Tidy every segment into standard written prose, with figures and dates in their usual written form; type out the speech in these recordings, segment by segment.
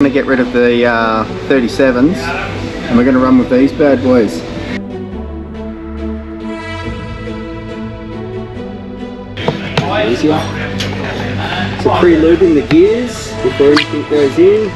Going to get rid of the 37s and we're going to run with these bad boys. Easier. So pre-lubing the gears before anything goes in.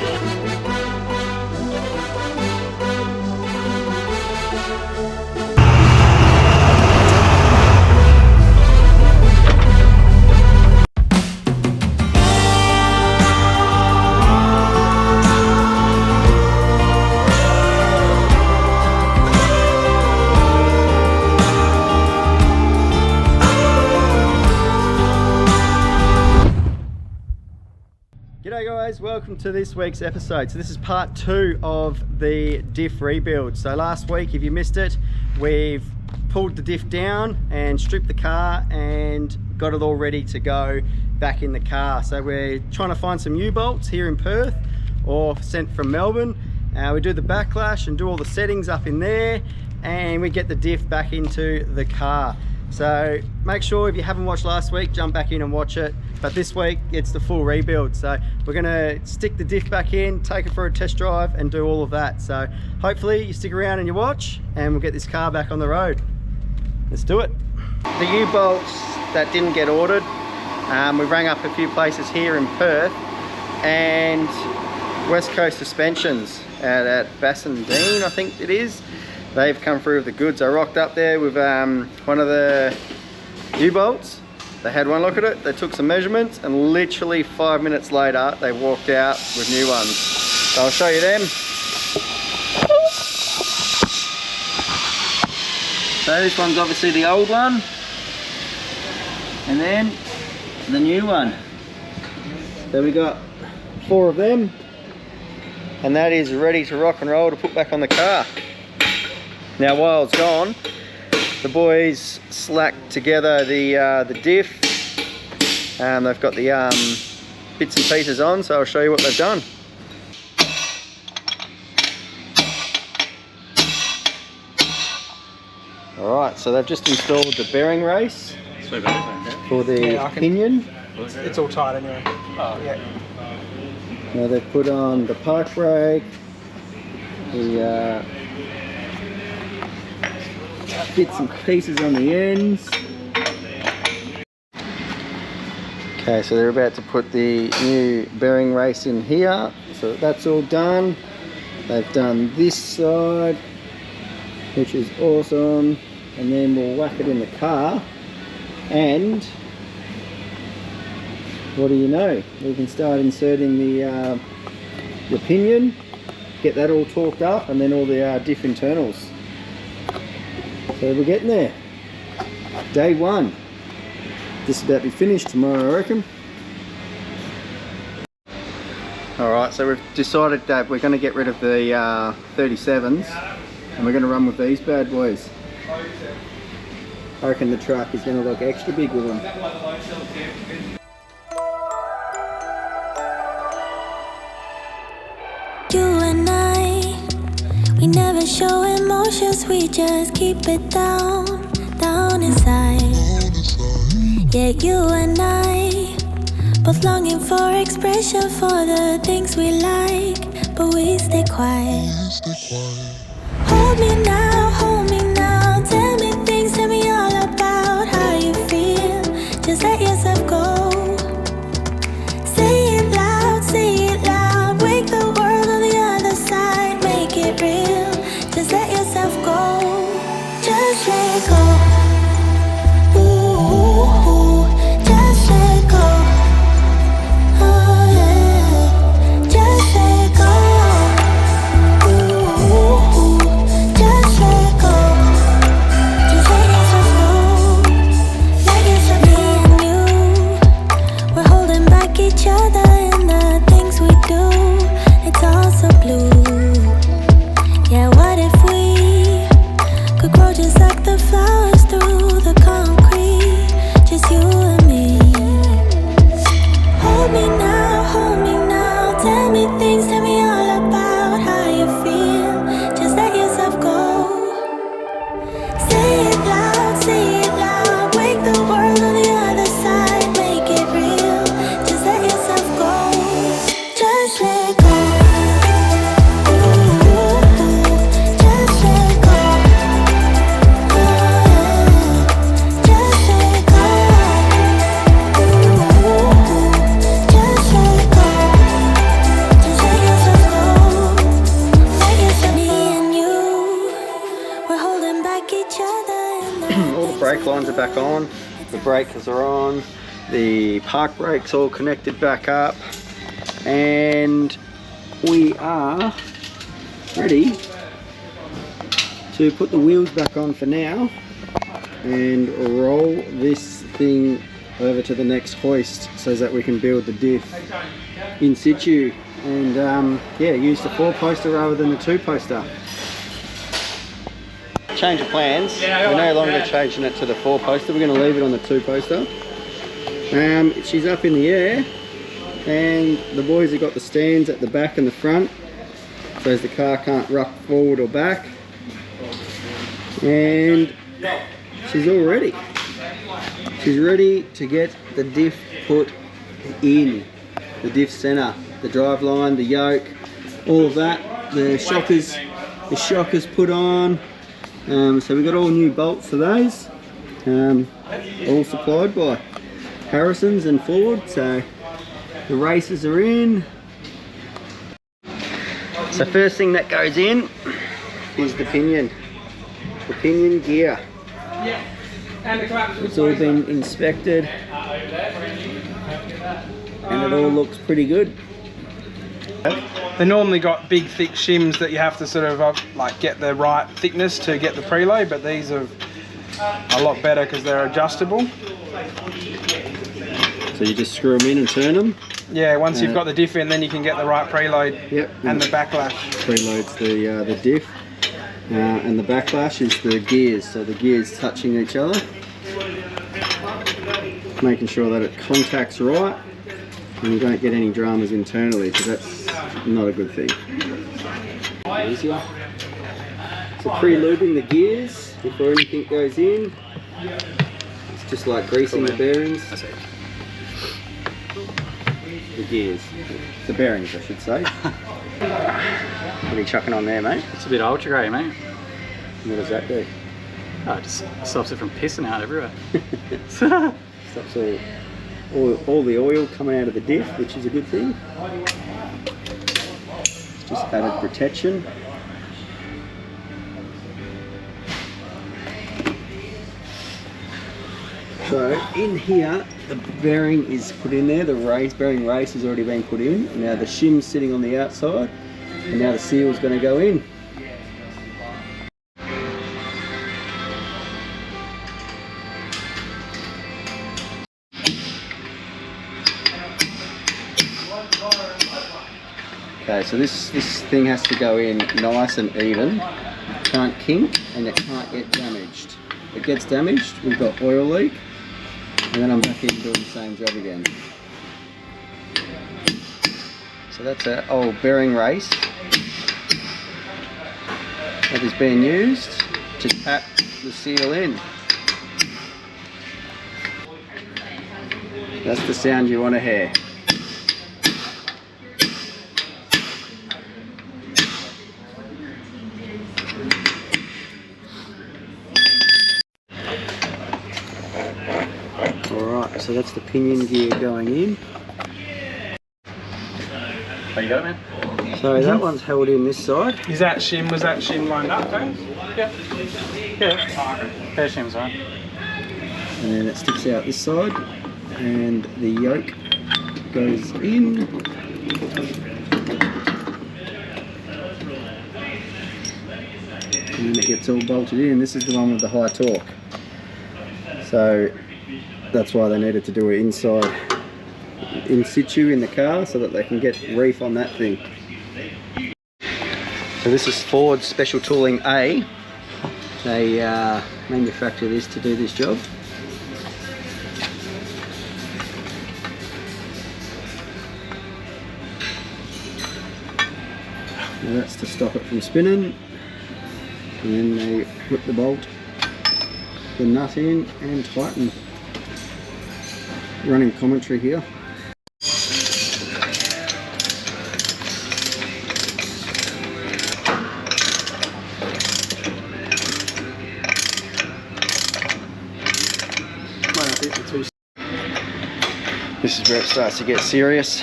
G'day guys, welcome to this week's episode. So this is part 2 of the Diff rebuild. So last week, if you missed it, we've pulled the Diff down and stripped the car and got it all ready to go back in the car. So we're trying to find some U-bolts here in Perth or sent from Melbourne. We do the backlash and do all the settings up in there and we get the Diff back into the car. So make sure if you haven't watched last week, jump back in and watch it. But this week it's the full rebuild. So we're gonna stick the Diff back in, take it for a test drive and do all of that. So hopefully you stick around and you watch and we'll get this car back on the road. Let's do it. The U-bolts that didn't get ordered, we rang up a few places here in Perth and West Coast Suspensions at Bassendean, I think it is. They've come through with the goods. I rocked up there with one of the U-bolts. They had one look at it, they took some measurements, and literally 5 minutes later, they walked out with new ones. So I'll show you them. So this one's obviously the old one, and then the new one. So we got 4 of them, and that is ready to rock and roll to put back on the car. Now while it's gone, the boys slacked together the Diff. They've got the bits and pieces on, so I'll show you what they've done. Alright, so they've just installed the bearing race for the pinion. It's all tight anyway. Oh, yeah. Now they've put on the park brake, the bits and pieces on the ends. Okay, so they're about to put the new bearing race in here. So that's all done. They've done this side, which is awesome. And then we'll whack it in the car. And what do you know? We can start inserting the pinion, get that all torqued up, and then all the Diff internals. So we're getting there. Day 1. This will about be finished tomorrow, I reckon. Alright, so we've decided that we're going to get rid of the 37s and we're going to run with these bad boys. I reckon the truck is going to look extra big with them. You and I, we never show emotions, we just keep it down inside. Yeah, you and I, both longing for expression for the things we like, but we stay quiet. Hold me now, tell me things, tell me all about how you feel. Just let yourself go. Say it loud, wake the world on the other side, make it real. Just let yourself go, just let go. Just let lines are back on, the breakers are on, the park brakes all connected back up, and we are ready to put the wheels back on for now and roll this thing over to the next hoist so that we can build the diff in situ and yeah, use the 4-poster rather than the 2-poster. Change of plans. We're no longer changing it to the 4-poster. We're going to leave it on the 2-poster. She's up in the air, and the boys have got the stands at the back and the front, so as the car can't rock forward or back. And she's all ready. She's ready to get the diff put in. The diff center, the drive line, the yoke, all of that. The shockers put on. So we've got all new bolts for those. All supplied by Harrison's and Ford. So the races are in. So first thing that goes in is the pinion. The pinion gear. It's all been inspected and it all looks pretty good. They normally got big thick shims that you have to sort of like get the right thickness to get the preload, but these are a lot better because they're adjustable. So you just screw them in and turn them? Yeah, once you've got the diff in, then you can get the right preload. Yep. And the backlash. Preloads the diff. And the backlash is the gears, so the gears touching each other, making sure that it contacts right and you don't get any dramas internally, because that's not a good thing. Easier. So pre-lubing the gears before anything goes in. It's just like greasing the bearings. The gears, the bearings I should say. What are you chucking on there, mate? It's a bit ultra grey, mate. What does that do? Oh, it just stops it from pissing out everywhere. Stops all the oil coming out of the diff, which is a good thing. It's just added protection. So in here, the bearing is put in there. The bearing race has already been put in. Now the shim's sitting on the outside, and now the seal's going to go in. Okay, so this thing has to go in nice and even. It can't kink and it can't get damaged. If it gets damaged, we've got oil leak, and then I'm back in doing the same job again. So that's our old bearing race that is being used to tap the seal in. That's the sound you want to hear. So that's the pinion gear going in. Oh, you got it, man? So that one's held in this side. Was that shim lined up, James? Yeah. Pair shims, right? And then it sticks out this side, and the yoke goes in. And then it gets all bolted in. This is the one with the high torque. So that's why they needed to do it inside, in situ in the car, so that they can get reef on that thing. So this is Ford's Special Tooling A. They manufacture this to do this job. Now that's to stop it from spinning. And then they put the bolt, the nut in and tighten. Running commentary here. This is where it starts to get serious.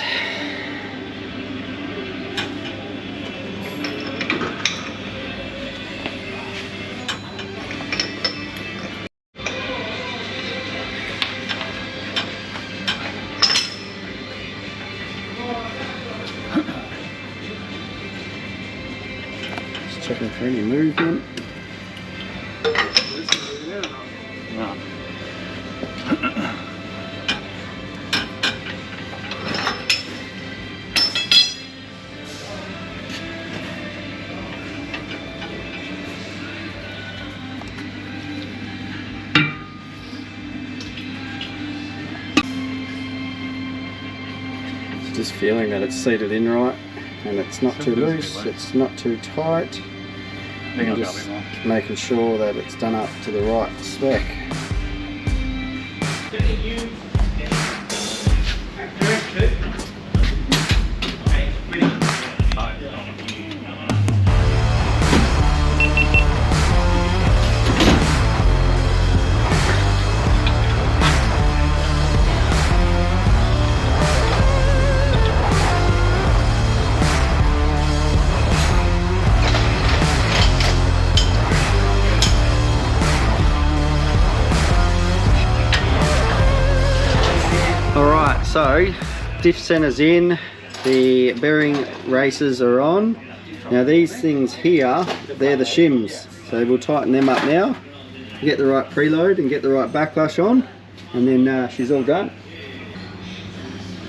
checking for any movement. Yeah. Just feeling that it's seated in right, and it's not too loose, it's not too tight. And just making sure that it's done up to the right spec. Alright, so diff center's in, the bearing races are on. Now these things here, they're the shims, so we'll tighten them up now, get the right preload and get the right backlash on, and then she's all done.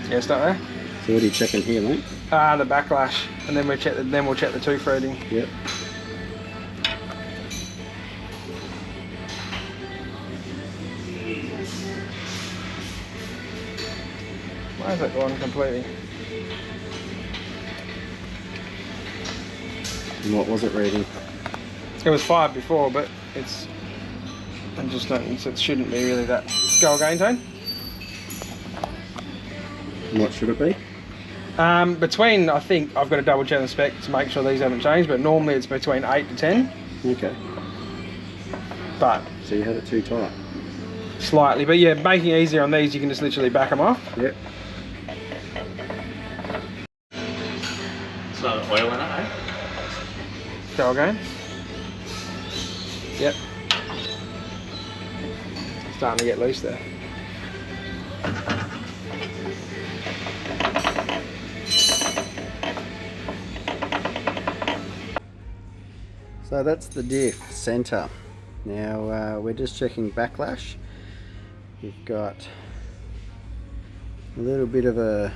Yeah, start there. So what are you checking here, mate? The backlash, and then we'll check the tooth rating. Yep. Why is that gone completely? And what was it reading? It was 5 before, but it's... I just don't... It shouldn't be really that... Go again, Tone? And what should it be? Between, I think, I've got to double check the spec to make sure these haven't changed, but normally it's between 8 to 10. Okay. But... So you had it too tight? Slightly, but yeah, making it easier on these, you can just literally back them off. Yep. It's not oil in it, eh? Go again. Yep. Starting to get loose there. So that's the diff center. Now we're just checking backlash. We've got a little bit of a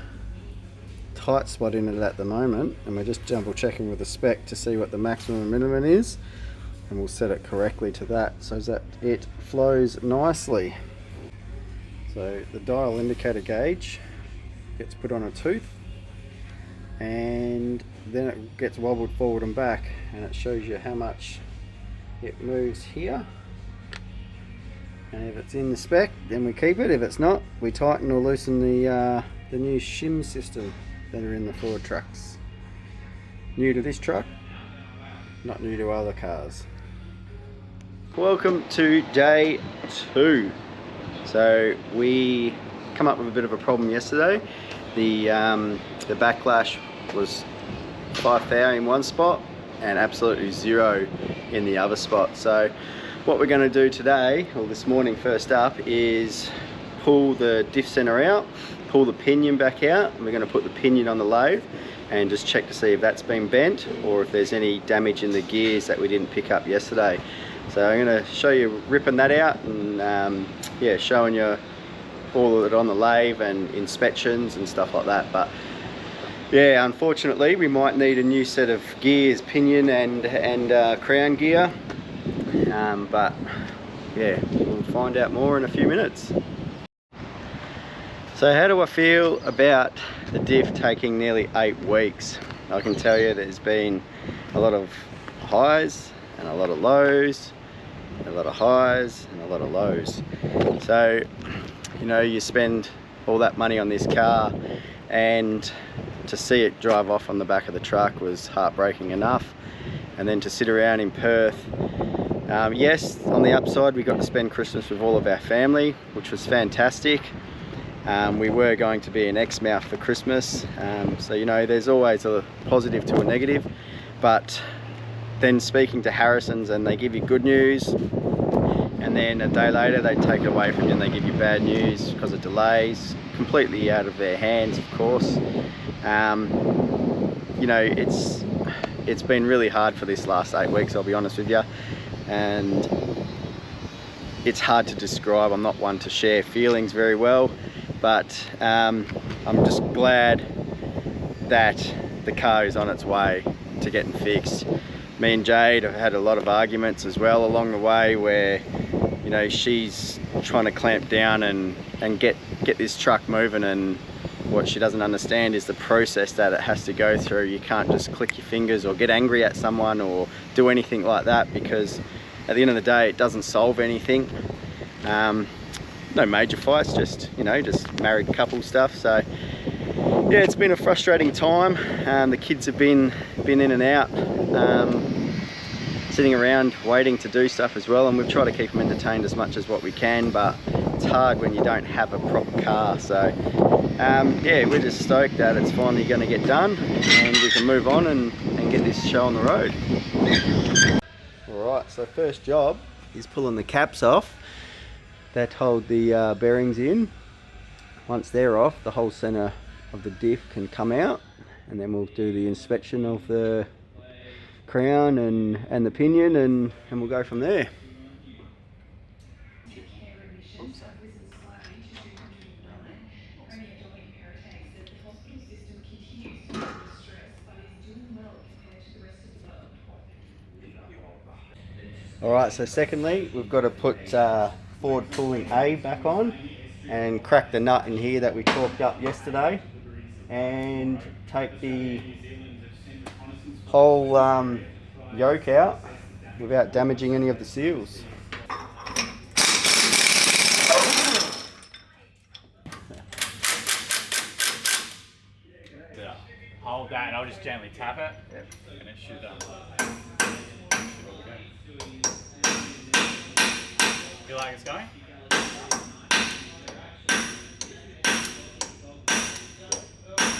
tight spot in it at the moment, and we're just double checking with the spec to see what the maximum and minimum is, and we'll set it correctly to that so that it flows nicely. So the dial indicator gauge gets put on a tooth, and then it gets wobbled forward and back, and it shows you how much it moves here. And if it's in the spec, then we keep it. If it's not, we tighten or loosen the new shim system that are in the Ford trucks. New to this truck, not new to other cars. Welcome to day 2. So we come up with a bit of a problem yesterday. The backlash was 5 thou in one spot and absolutely 0 in the other spot. So what we're going to do today, or this morning first up, is pull the diff center out, pull the pinion back out, and we're going to put the pinion on the lathe and just check to see if that's been bent or if there's any damage in the gears that we didn't pick up yesterday. So I'm going to show you ripping that out and yeah, showing you all of it on the lathe and inspections and stuff like that. But yeah, unfortunately we might need a new set of gears, pinion and crown gear. But yeah, we'll find out more in a few minutes. So how do I feel about the diff taking nearly 8 weeks? I can tell you there's been a lot of highs and a lot of lows, a lot of highs and a lot of lows. So, you know, you spend all that money on this car, and to see it drive off on the back of the truck was heartbreaking enough. And then to sit around in Perth, yes, on the upside we got to spend Christmas with all of our family, which was fantastic. We were going to be in Exmouth for Christmas, so you know, there's always a positive to a negative. But then speaking to Harrison's, and they give you good news, and then a day later they take it away from you and they give you bad news because of delays, completely out of their hands, of course. You know, it's been really hard for this last 8 weeks, I'll be honest with you, and it's hard to describe. I'm not one to share feelings very well, but I'm just glad that the car is on its way to getting fixed. Me and Jade have had a lot of arguments as well along the way, where, you know, she's trying to clamp down and get this truck moving, and what she doesn't understand is the process that it has to go through. You can't just click your fingers or get angry at someone or do anything like that, because at the end of the day it doesn't solve anything. No major fights, just, you know, just married couple stuff. So yeah, it's been a frustrating time. The kids have been in and out, sitting around waiting to do stuff as well, and we've tried to keep them entertained as much as what we can, but it's hard when you don't have a proper car. So yeah, we're just stoked that it's finally going to get done and we can move on and get this show on the road. Alright, so first job is pulling the caps off that hold the bearings in. Once they're off, the whole centre of the diff can come out, and then we'll do the inspection of the crown and the pinion, and we'll go from there. Alright, so secondly, we've got to put forward pulling A back on and crack the nut in here that we torqued up yesterday, and take the whole yoke out without damaging any of the seals. Yeah. Hold that and I'll just gently tap it. Yep. And it should feel like it's going?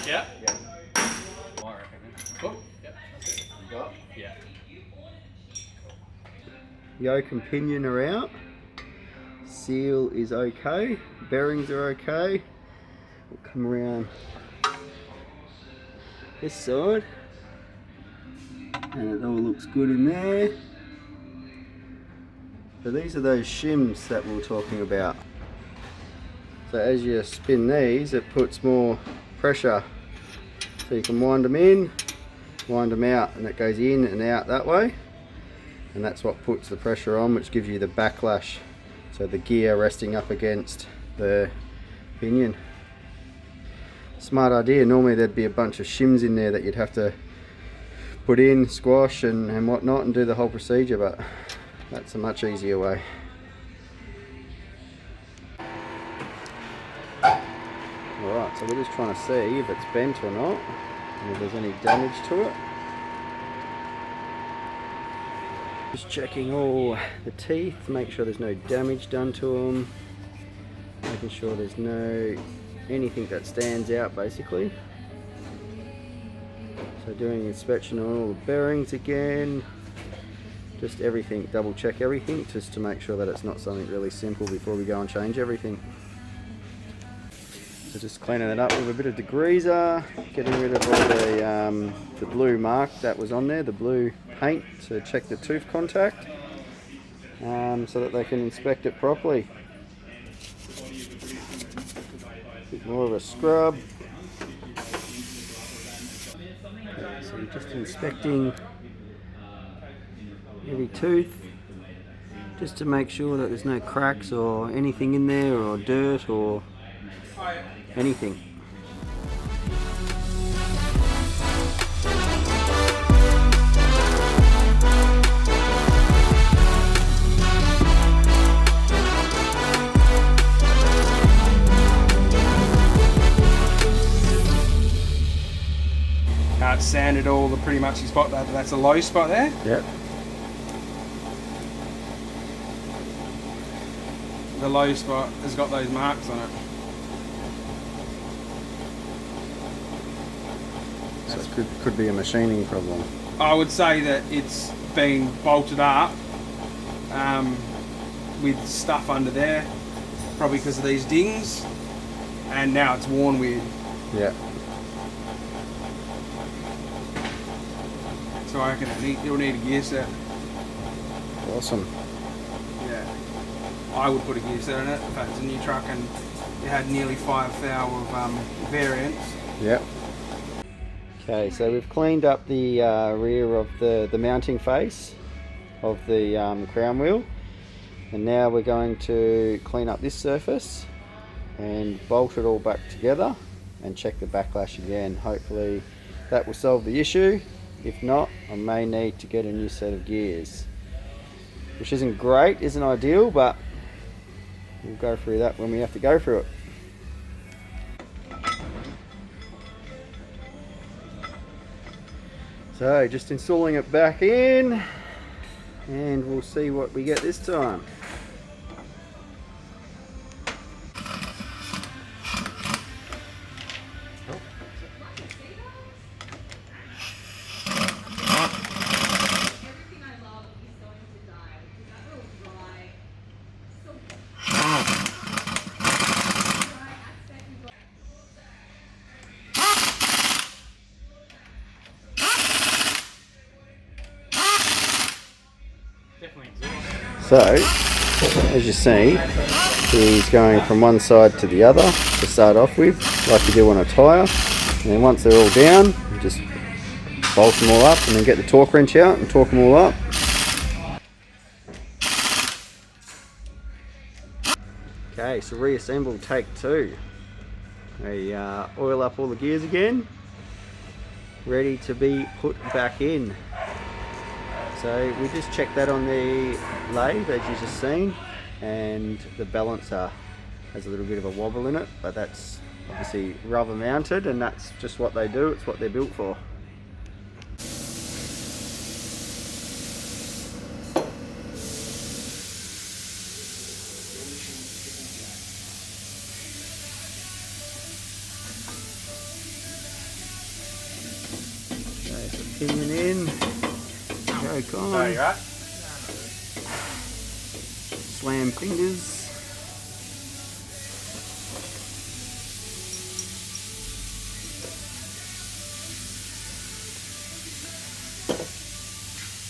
Yeah? Yeah. I reckon. Cool. Yep. That's it. You got? Yeah. Yoke and pinion are out. Seal is okay. Bearings are okay. We'll come around this side, and it all looks good in there. So these are those shims that we were talking about. So as you spin these, it puts more pressure. So you can wind them in, wind them out, and it goes in and out that way. And that's what puts the pressure on, which gives you the backlash. So the gear resting up against the pinion. Smart idea. Normally there'd be a bunch of shims in there that you'd have to put in, squash and whatnot, and do the whole procedure, but that's a much easier way. Alright, so we're just trying to see if it's bent or not, and if there's any damage to it. Just checking all the teeth, make sure there's no damage done to them, making sure there's no anything that stands out basically. So doing an inspection on all the bearings again, just everything, double check everything just to make sure that it's not something really simple before we go and change everything. So just cleaning it up with a bit of degreaser, getting rid of all the blue mark that was on there, the blue paint, to check the tooth contact, so that they can inspect it properly. A bit more of a scrub. So you're just inspecting every tooth, just to make sure that there's no cracks or anything in there, or dirt or anything. It's sanded all the pretty much the spot that's a low spot there. Yep. The low spot has got those marks on it. So it could be a machining problem. I would say that it's been bolted up with stuff under there, probably because of these dings, and now it's worn weird. Yeah. So so I reckon you'll need a gear set. Awesome. Yeah, I would put a gear set in it if it's a new truck and it had nearly 5 thou of variance. Yep. Okay, so we've cleaned up the rear of the mounting face of the crown wheel, and now we're going to clean up this surface and bolt it all back together and check the backlash again. Hopefully that will solve the issue. If not, I may need to get a new set of gears, which isn't great, isn't ideal, but we'll go through that when we have to go through it. So just installing it back in, and we'll see what we get this time. So, as you see, he's going from one side to the other to start off with, like you do on a tyre. And then once they're all down, you just bolt them all up and then get the torque wrench out and torque them all up. Okay, so reassemble take 2. We oil up all the gears again, ready to be put back in. So we just checked that on the lathe, as you just seen, and the balancer has a little bit of a wobble in it, but that's obviously rubber mounted, and that's just what they do, it's what they're built for. Okay, so pinion in. Go on. So you're right. Slam fingers.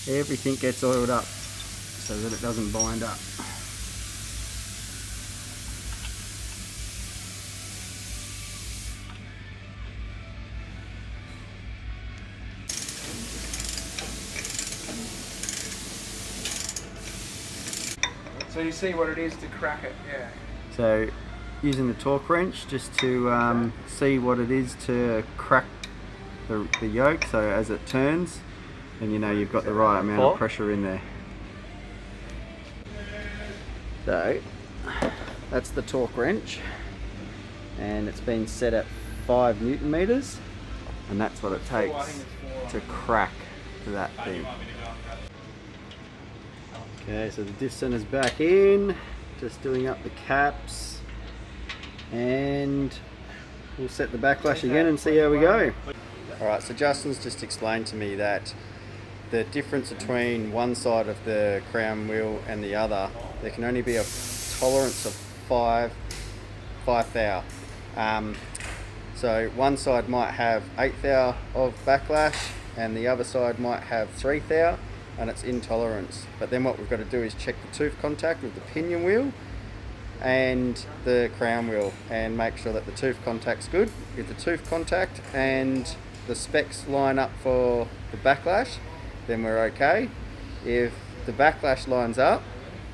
Everything gets oiled up so that it doesn't bind up. So you see what it is to crack it, yeah. So using the torque wrench just to see what it is to crack the yoke, so as it turns, and you know you've got the right amount of pressure in there. So that's the torque wrench, and it's been set at 5 Newton meters, and that's what it takes to crack that thing. Okay, so the diff center's back in, just doing up the caps, and we'll set the backlash again and see how we go. Alright, so Justin's just explained to me that the difference between one side of the crown wheel and the other, there can only be a tolerance of 5 thou. So one side might have 8 thou of backlash and the other side might have 3 thou, and it's intolerance. But then what we've got to do is check the tooth contact with the pinion wheel and the crown wheel and make sure that the tooth contact's good. If the tooth contact and the specs line up for the backlash, then we're okay. If the backlash lines up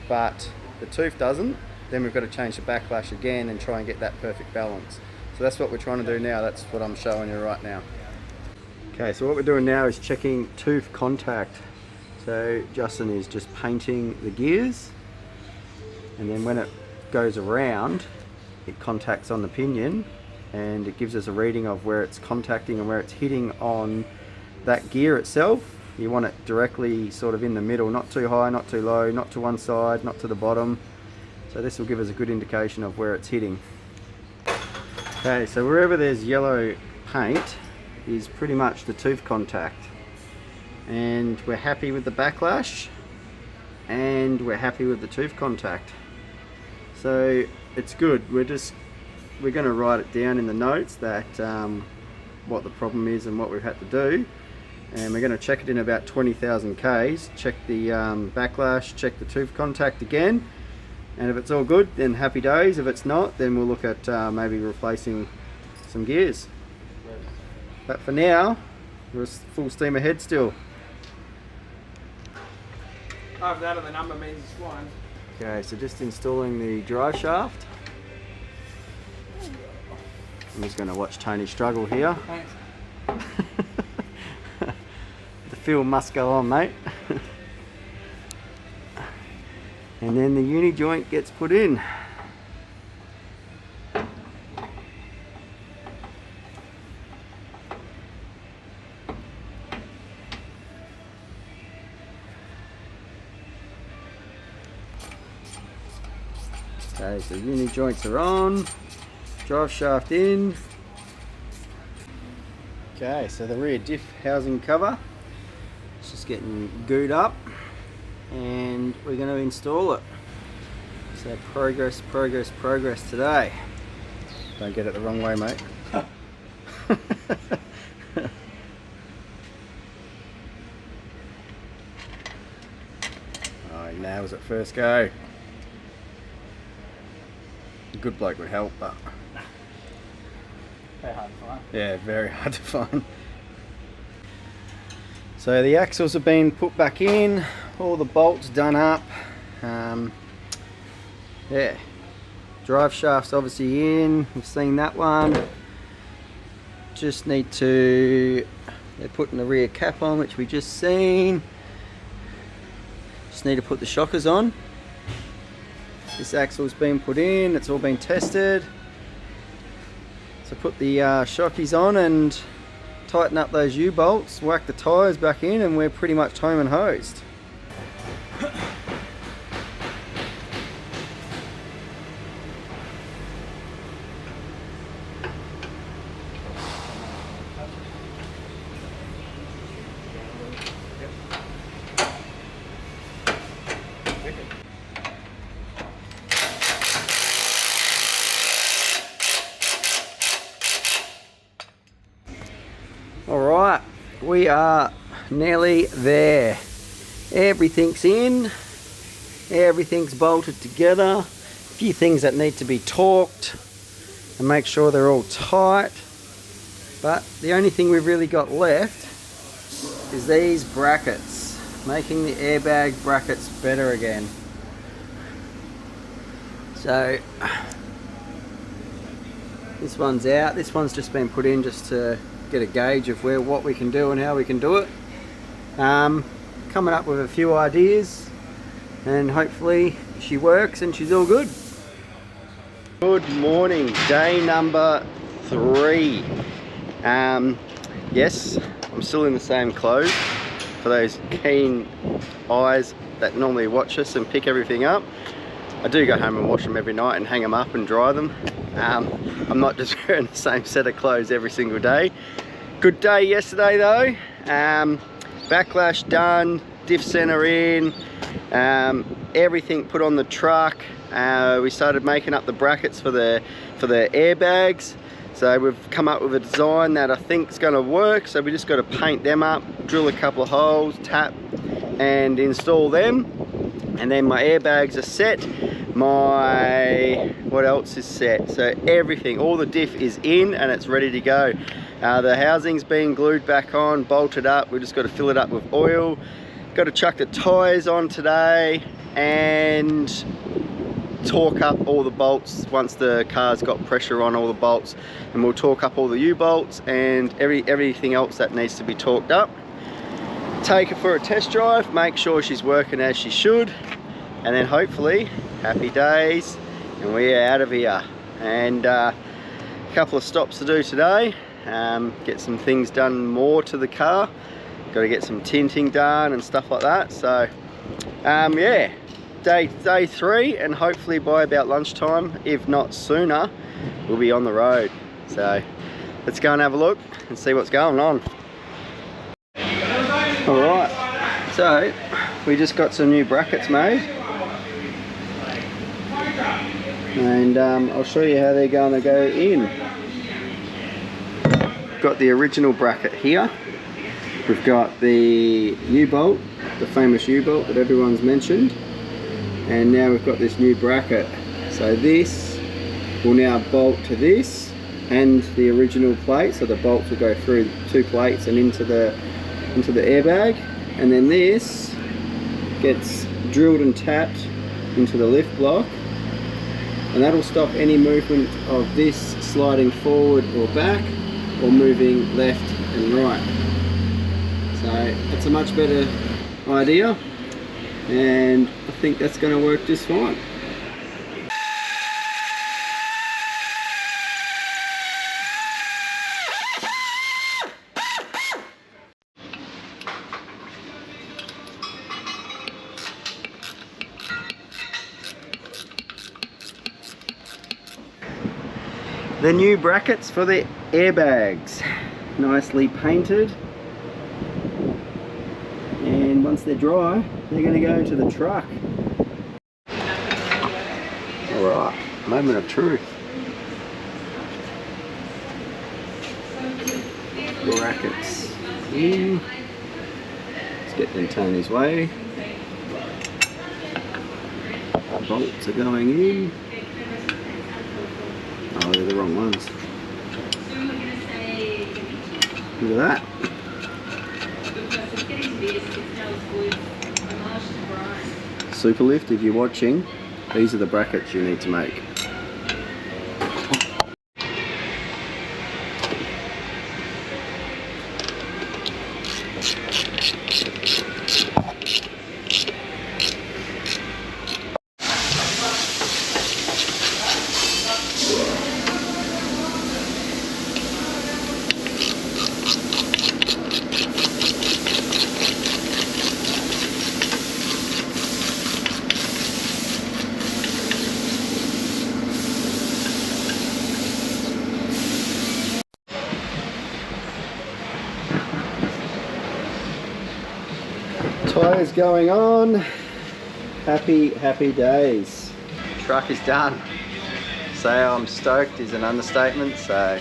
but the tooth doesn't, then we've got to change the backlash again and try and get that perfect balance. So that's what we're trying to do now. That's what I'm showing you right now. Okay, so what we're doing now is checking tooth contact. So Justin is just painting the gears, and then when it goes around, it contacts on the pinion and it gives us a reading of where it's contacting and where it's hitting on that gear itself. You want it directly sort of in the middle, not too high, not too low, not to one side, not to the bottom. So this will give us a good indication of where it's hitting. Okay, so wherever there's yellow paint is pretty much the tooth contact. And we're happy with the backlash and we're happy with the tooth contact. So it's good. We're going to write it down in the notes that what the problem is and what we've had to do. and we're going to check it in about 20,000 Ks, check the backlash, check the tooth contact again, and if it's all good then happy days. If it's not, then we'll look at maybe replacing some gears. But for now, we're full steam ahead still. Either that or the number means it's flying. Okay, so just installing the drive shaft. I'm just going to watch Tony struggle here. Thanks. The fuel must go on, mate. And then the uni joint gets put in. Okay, so uni joints are on, drive shaft in. Okay, so the rear diff housing cover is just getting gooed up and we're going to install it. So progress, progress, progress today. Don't get it the wrong way, mate. Oh, he nails it first go. A good bloke would help, but Very hard to find. yeah, very hard to find. So the axles have been put back in, all the bolts done up. Yeah, drive shaft's obviously in, we've seen that one. Just need to, they're putting the rear cap on, which we just seen. Just need to put the shockers on. This axle's been put in, it's all been tested. So put the shockies on and tighten up those U-bolts, whack the tyres back in, and we're pretty much home and hosed. Alright, we are nearly there. Everything's in, everything's bolted together. A few things that need to be torqued and make sure they're all tight. But the only thing we've really got left is these brackets, making the airbag brackets better again. So this one's out, this one's just been put in just to get a gauge of what we can do and how we can do it. Coming up with a few ideas and hopefully she works and she's all good. Good morning, day number 3. Yes, I'm still in the same clothes for those keen eyes that normally watch us and pick everything up. I do go home and wash them every night and hang them up and dry them. I'm not just wearing the same set of clothes every single day. Good day yesterday though. Backlash done, diff center in, everything put on the truck. We started making up the brackets for the airbags. So we've come up with a design that I think is going to work. So we just got to paint them up, drill a couple of holes, tap and install them. And then my airbags are set. What else is set? So everything, all the diff is in and it's ready to go. The housing's been glued back on, bolted up. We've just got to fill it up with oil. Got to chuck the tyres on today and torque up all the bolts once the car's got pressure on all the bolts, and we'll torque up all the U-bolts and everything else that needs to be torqued up. Take her for a test drive, make sure she's working as she should, and then hopefully happy days and we are out of here. And a couple of stops to do today. Get some things done more to the car, got to get some tinting done and stuff like that. So yeah, day 3, and hopefully by about lunchtime, if not sooner, we'll be on the road. So let's go and have a look and see what's going on. Alright, so we just got some new brackets made, and I'll show you how they're going to go in. Got the original bracket here, We've got the U-bolt, the famous U-bolt that everyone's mentioned, and now we've got this new bracket. So this will now bolt to this and the original plate, so the bolts will go through 2 plates and into the airbag, and then this gets drilled and tapped into the lift block, and that'll stop any movement of this sliding forward or back or moving left and right. So it's a much better idea, and I think that's going to work just fine. The new brackets for the airbags, nicely painted, and once they're dry they're going to go into the truck. Alright, moment of truth. Brackets in. Let's get them Tony's way. Bolts are going in. Oh, they're the wrong ones. Look at that. Super lift, if you're watching, these are the brackets you need to make. Tyres going on. Happy days. Truck is done. So I'm stoked is an understatement, so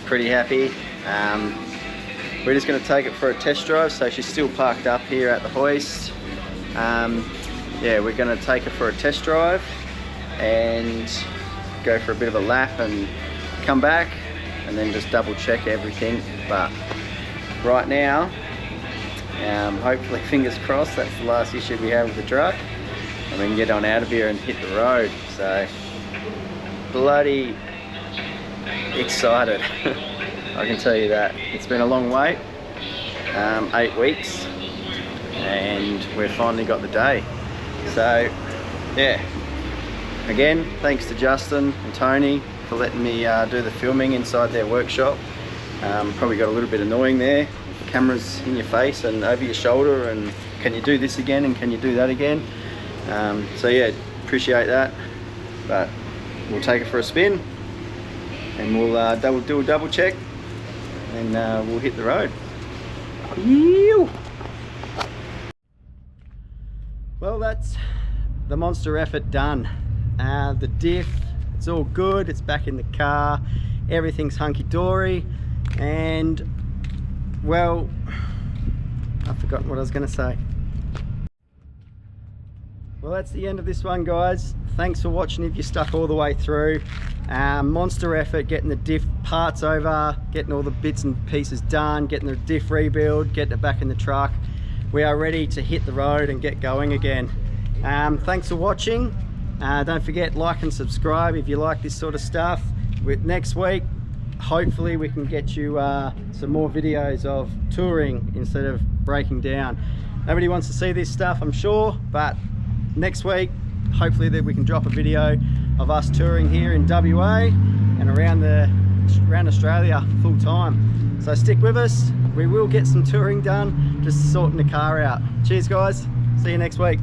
pretty happy. We're just going to take it for a test drive, so she's still parked up here at the hoist. Yeah, we're going to take her for a test drive and go for a bit of a lap and come back and then just double check everything. But right now, hopefully, fingers crossed, that's the last issue we have with the truck, and we can get on out of here and hit the road. So bloody excited. I can tell you that. It's been a long wait, 8 weeks, and we've finally got the day. So yeah, again, thanks to Justin and Tony for letting me do the filming inside their workshop. Probably got a little bit annoying there, cameras in your face and over your shoulder, and can you do this again and can you do that again. So yeah, appreciate that, but we'll take it for a spin and we'll do a double check and we'll hit the road. Well, that's the monster effort done. The diff, it's all good, it's back in the car, everything's hunky-dory, and well, I've forgotten what I was going to say. Well, that's the end of this one, guys. Thanks for watching if you stuck all the way through. Monster effort getting the diff parts over, getting all the bits and pieces done, getting the diff rebuild, getting it back in the truck. We are ready to hit the road and get going again. Thanks for watching. Don't forget, like and subscribe if you like this sort of stuff. Next week, hopefully we can get you some more videos of touring instead of breaking down. Nobody wants to see this stuff, I'm sure, but next week hopefully that we can drop a video of us touring here in WA and around Australia full time. So stick with us, we will get some touring done, just sorting the car out. Cheers guys, see you next week.